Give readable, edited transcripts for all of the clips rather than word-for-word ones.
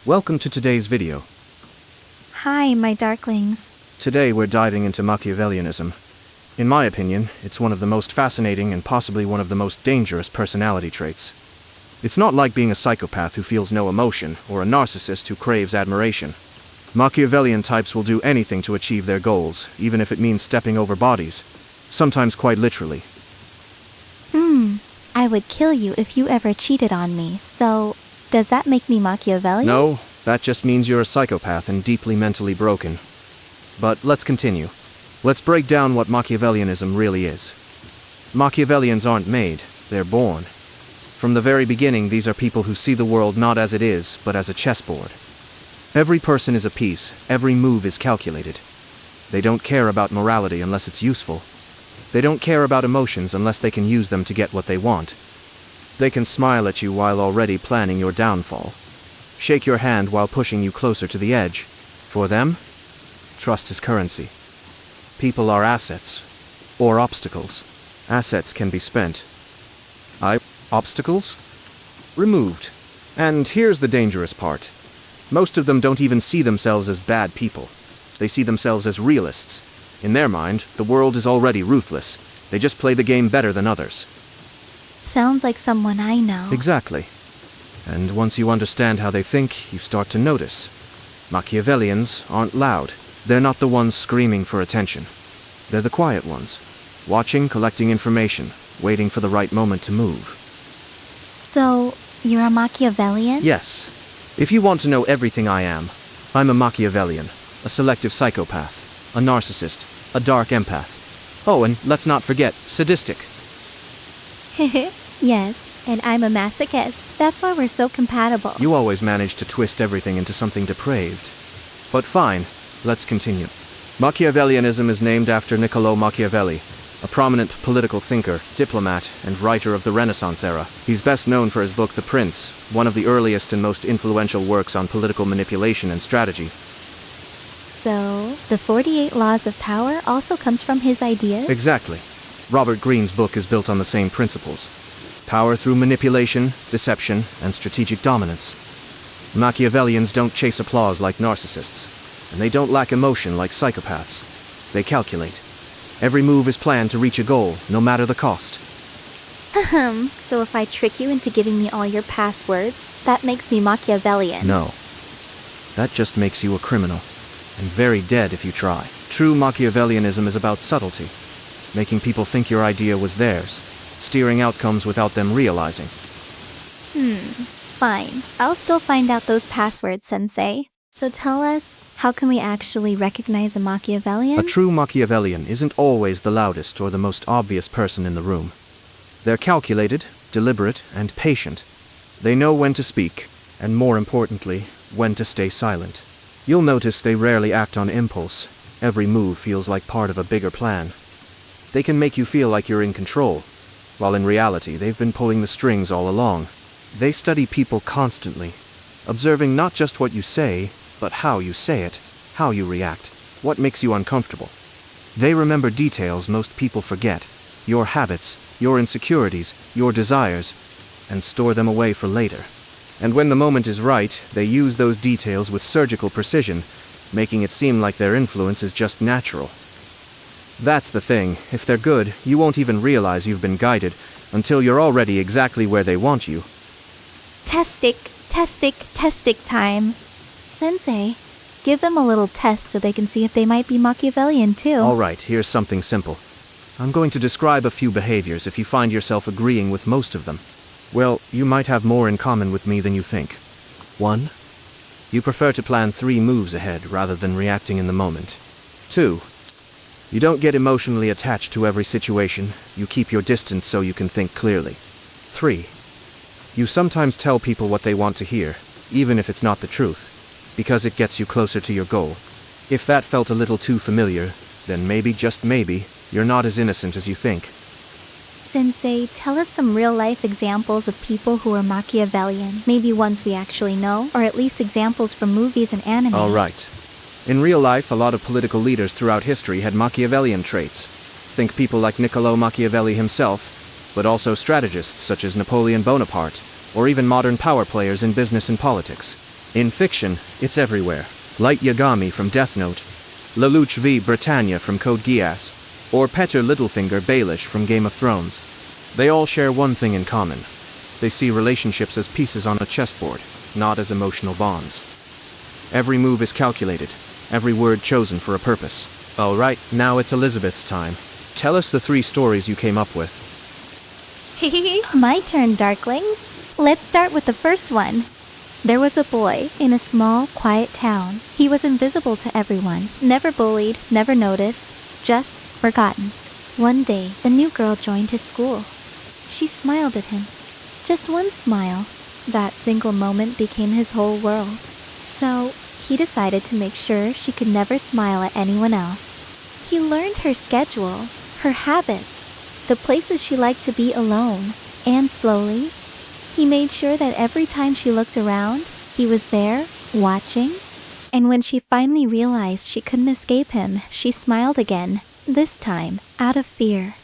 Welcome to today's video. Hi, my darklings. Today we're diving into Machiavellianism. In my opinion, it's one of the most fascinating and possibly one of the most dangerous personality traits. It's not like being a psychopath who feels no emotion, or a narcissist who craves admiration. Machiavellian types will do anything to achieve their goals, even if it means stepping over bodies, sometimes quite literally. I would kill you if you ever cheated on me, so does that make me Machiavellian? No, that just means you're a psychopath and deeply mentally broken. But let's continue. Let's break down what Machiavellianism really is. Machiavellians aren't made, they're born. From the very beginning, these are people who see the world not as it is, but as a chessboard. Every person is a piece, every move is calculated. They don't care about morality unless it's useful. They don't care about emotions unless they can use them to get what they want. They can smile at you while already planning your downfall. Shake your hand while pushing you closer to the edge. For them, trust is currency. People are assets, or obstacles. Assets can be spent. Obstacles? Removed. And here's the dangerous part. Most of them don't even see themselves as bad people. They see themselves as realists. In their mind, the world is already ruthless. They just play the game better than others. Sounds like someone I know. Exactly. And once you understand how they think, you start to notice. Machiavellians aren't loud. They're not the ones screaming for attention. They're the quiet ones. Watching, collecting information, waiting for the right moment to move. So, you're a Machiavellian? Yes. If you want to know everything I am, I'm a Machiavellian, a selective psychopath, a narcissist, a dark empath. Oh, and let's not forget, sadistic. Yes, and I'm a masochist. That's why we're so compatible. You always manage to twist everything into something depraved. But fine, let's continue. Machiavellianism is named after Niccolò Machiavelli, a prominent political thinker, diplomat, and writer of the Renaissance era. He's best known for his book The Prince, one of the earliest and most influential works on political manipulation and strategy. So, the 48 Laws of Power also comes from his ideas? Exactly. Robert Greene's book is built on the same principles. Power through manipulation, deception, and strategic dominance. Machiavellians don't chase applause like narcissists, and they don't lack emotion like psychopaths. They calculate. Every move is planned to reach a goal, no matter the cost. So if I trick you into giving me all your passwords, that makes me Machiavellian? No. That just makes you a criminal, and very dead if you try. True Machiavellianism is about subtlety, making people think your idea was theirs, steering outcomes without them realizing. Fine. I'll still find out those passwords, Sensei. So tell us, how can we actually recognize a Machiavellian? A true Machiavellian isn't always the loudest or the most obvious person in the room. They're calculated, deliberate, and patient. They know when to speak, and more importantly, when to stay silent. You'll notice they rarely act on impulse. Every move feels like part of a bigger plan. They can make you feel like you're in control, while in reality they've been pulling the strings all along. They study people constantly, observing not just what you say, but how you say it, how you react, what makes you uncomfortable. They remember details most people forget, your habits, your insecurities, your desires, and store them away for later. And when the moment is right, they use those details with surgical precision, making it seem like their influence is just natural. That's the thing. If they're good, you won't even realize you've been guided until you're already exactly where they want you. Testic time. Sensei, give them a little test so they can see if they might be Machiavellian too. All right, here's something simple. I'm going to describe a few behaviors. If you find yourself agreeing with most of them, well, you might have more in common with me than you think. 1. You prefer to plan 3 moves ahead rather than reacting in the moment. 2. You don't get emotionally attached to every situation. You keep your distance so you can think clearly. 3. You sometimes tell people what they want to hear, even if it's not the truth, because it gets you closer to your goal. If that felt a little too familiar, then maybe, just maybe, you're not as innocent as you think. Sensei, tell us some real-life examples of people who are Machiavellian. Maybe ones we actually know, or at least examples from movies and anime. All right. In real life, a lot of political leaders throughout history had Machiavellian traits. Think people like Niccolò Machiavelli himself, but also strategists such as Napoleon Bonaparte, or even modern power players in business and politics. In fiction, it's everywhere. Light Yagami from Death Note, Lelouch v. Britannia from Code Geass, or Petter Littlefinger Baelish from Game of Thrones. They all share one thing in common. They see relationships as pieces on a chessboard, not as emotional bonds. Every move is calculated, every word chosen for a purpose. Alright, now it's Elizabeth's time. Tell us the 3 stories you came up with. My turn, Darklings. Let's start with the first one. There was a boy in a small, quiet town. He was invisible to everyone, never bullied, never noticed, just forgotten. One day, a new girl joined his school. She smiled at him. Just one smile. That single moment became his whole world. So, he decided to make sure she could never smile at anyone else. He learned her schedule, her habits, the places she liked to be alone, and slowly, he made sure that every time she looked around, he was there, watching. And when she finally realized she couldn't escape him, she smiled again, this time, out of fear.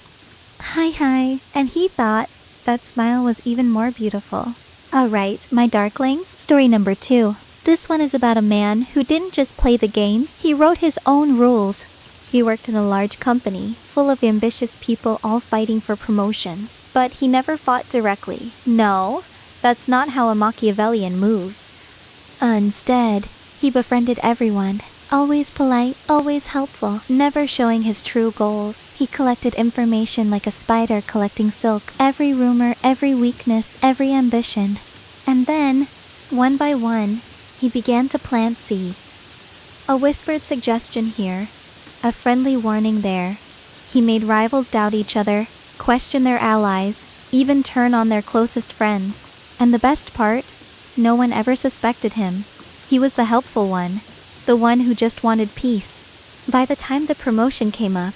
Hi, and he thought that smile was even more beautiful. Alright, my Darklings, story number 2. This one is about a man who didn't just play the game, he wrote his own rules. He worked in a large company, full of ambitious people all fighting for promotions. But he never fought directly. No, that's not how a Machiavellian moves. Instead, he befriended everyone. Always polite, always helpful, never showing his true goals. He collected information like a spider collecting silk. Every rumor, every weakness, every ambition. And then, one by one, he began to plant seeds. A whispered suggestion here, a friendly warning there. He made rivals doubt each other, question their allies, even turn on their closest friends. And the best part, no one ever suspected him. He was the helpful one, the one who just wanted peace. By the time the promotion came up,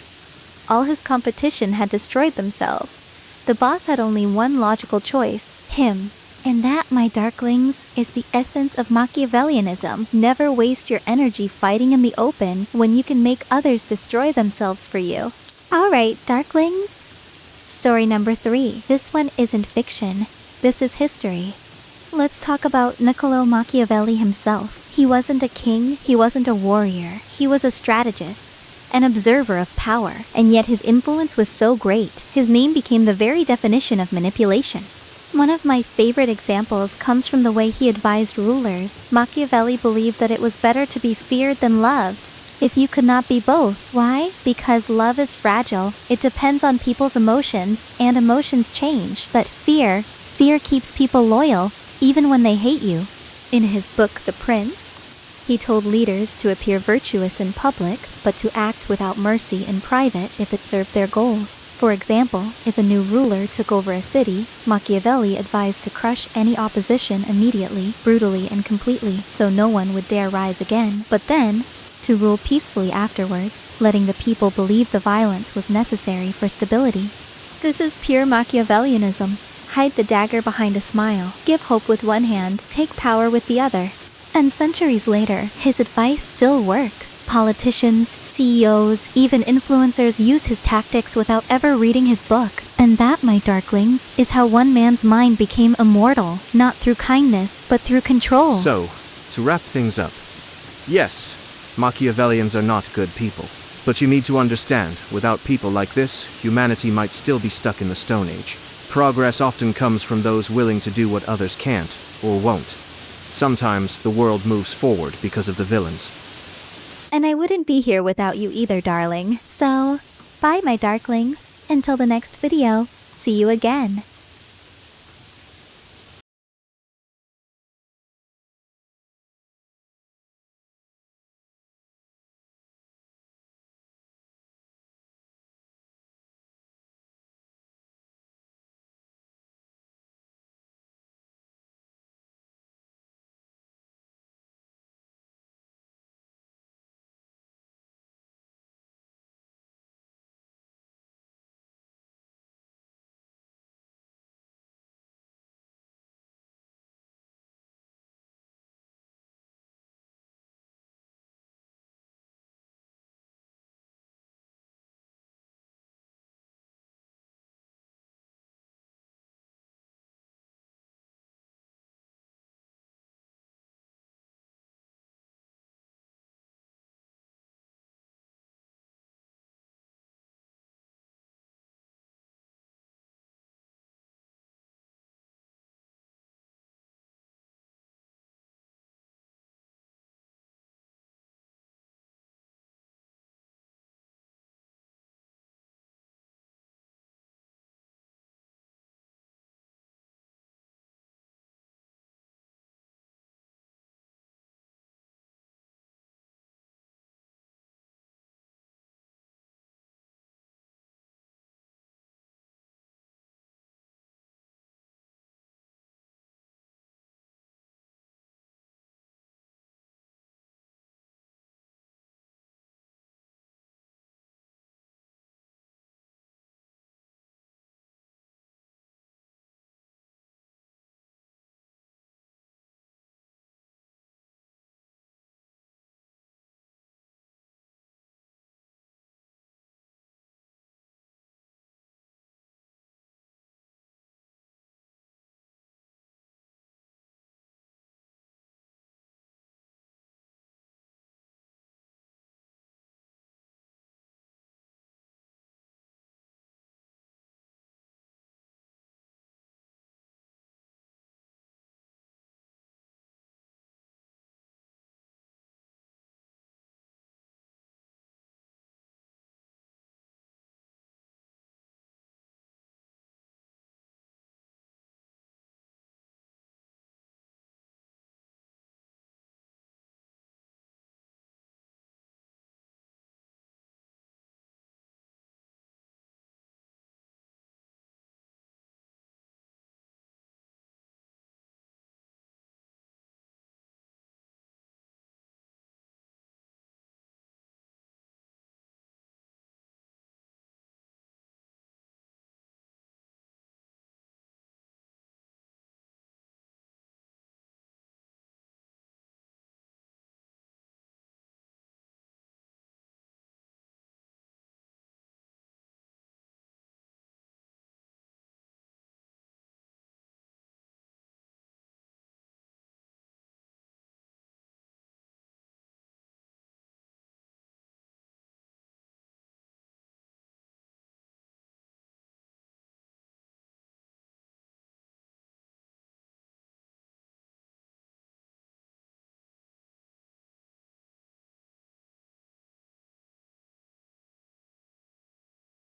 all his competition had destroyed themselves. The boss had only one logical choice, him. And that, my Darklings, is the essence of Machiavellianism. Never waste your energy fighting in the open when you can make others destroy themselves for you. Alright, Darklings. Story number 3. This one isn't fiction. This is history. Let's talk about Niccolo Machiavelli himself. He wasn't a king, he wasn't a warrior. He was a strategist, an observer of power. And yet his influence was so great, his name became the very definition of manipulation. One of my favorite examples comes from the way he advised rulers. Machiavelli believed that it was better to be feared than loved. If you could not be both, why? Because love is fragile. It depends on people's emotions, and emotions change. But fear keeps people loyal, even when they hate you. In his book, The Prince, he told leaders to appear virtuous in public, but to act without mercy in private if it served their goals. For example, if a new ruler took over a city, Machiavelli advised to crush any opposition immediately, brutally and completely, so no one would dare rise again. But then, to rule peacefully afterwards, letting the people believe the violence was necessary for stability. This is pure Machiavellianism. Hide the dagger behind a smile. Give hope with one hand, take power with the other. And centuries later, his advice still works. Politicians, CEOs, even influencers use his tactics without ever reading his book. And that, my Darklings, is how one man's mind became immortal, not through kindness, but through control. So, to wrap things up, yes, Machiavellians are not good people. But you need to understand, without people like this, humanity might still be stuck in the Stone Age. Progress often comes from those willing to do what others can't, or won't. Sometimes the world moves forward because of the villains. And I wouldn't be here without you either, darling. So, bye my Darklings. Until the next video, see you again.